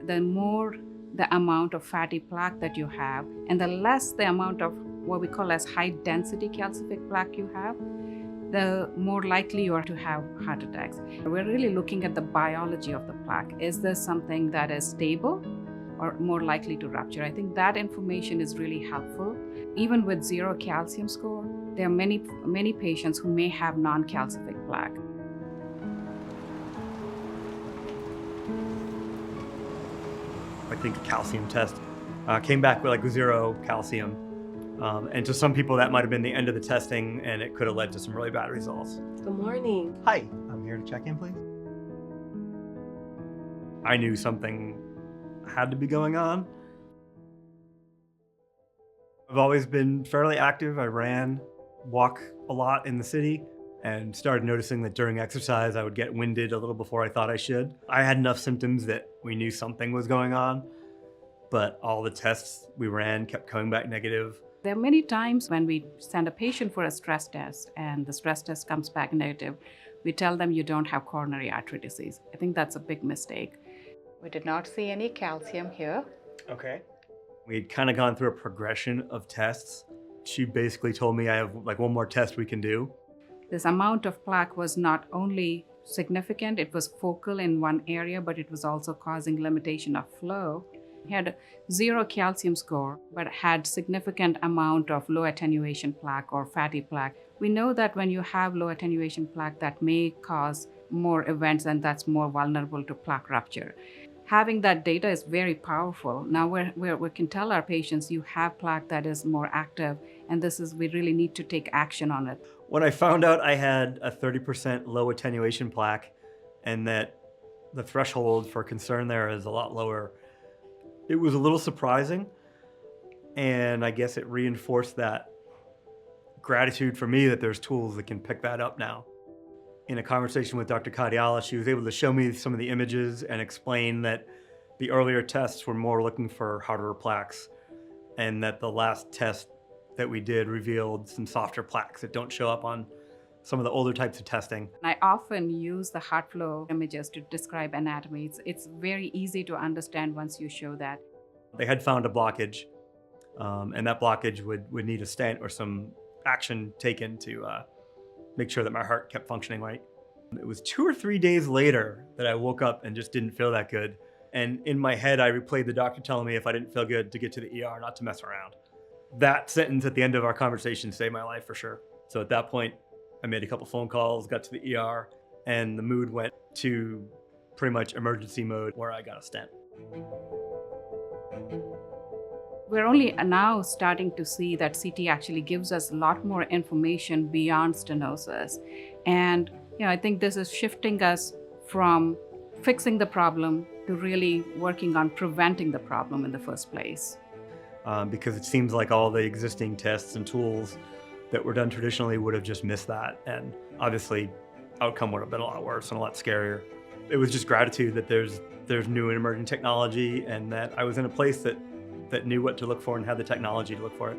the more the amount of fatty plaque that you have, and the less the amount of what we call as high density calcific plaque you have, the more likely you are to have heart attacks. We're really looking at the biology of the plaque. Is this something that is stable or more likely to rupture? I think that information is really helpful. Even with zero calcium score, there are many patients who may have non-calcific plaque. I think a calcium test came back with like zero calcium. And to some people that might have been the end of the testing and it could have led to some really bad results. Good morning. Hi, I'm here to check in, please. I knew something had to be going on. I've always been fairly active. I walk a lot in the city, and started noticing that during exercise I would get winded a little before I thought I should. I had enough symptoms that we knew something was going on, but all the tests we ran kept coming back negative. There are many times when we send a patient for a stress test and the stress test comes back negative, we tell them you don't have coronary artery disease. I think that's a big mistake. We did not see any calcium here. Okay. We'd kind of gone through a progression of tests. She basically told me I have like one more test we can do. This amount of plaque was not only significant, it was focal in one area, but it was also causing limitation of flow. He had zero calcium score, but had significant amount of low attenuation plaque or fatty plaque. We know that when you have low attenuation plaque, that may cause more events, and that's more vulnerable to plaque rupture. Having that data is very powerful. Now we can tell our patients you have plaque that is more active, and we really need to take action on it. When I found out I had a 30% low attenuation plaque and that the threshold for concern there is a lot lower, it was a little surprising, and I guess it reinforced that gratitude for me that there's tools that can pick that up now. In a conversation with Dr. Kadiala, she was able to show me some of the images and explain that the earlier tests were more looking for harder plaques, and that the last test that we did revealed some softer plaques that don't show up on some of the older types of testing. I often use the Heartflow images to describe anatomy. It's very easy to understand once you show that. They had found a blockage, and that blockage would need a stent or some action taken to make sure that my heart kept functioning right. It was 2 or 3 days later that I woke up and just didn't feel that good. And in my head, I replayed the doctor telling me if I didn't feel good to get to the ER, not to mess around. That sentence at the end of our conversation saved my life for sure. So at that point, I made a couple phone calls, got to the ER, and the mood went to pretty much emergency mode where I got a stent. We're only now starting to see that CT actually gives us a lot more information beyond stenosis. And I think this is shifting us from fixing the problem to really working on preventing the problem in the first place. Because it seems like all the existing tests and tools that were done traditionally would have just missed that. And obviously, outcome would have been a lot worse and a lot scarier. It was just gratitude that there's new and emerging technology, and that I was in a place that knew what to look for and had the technology to look for it.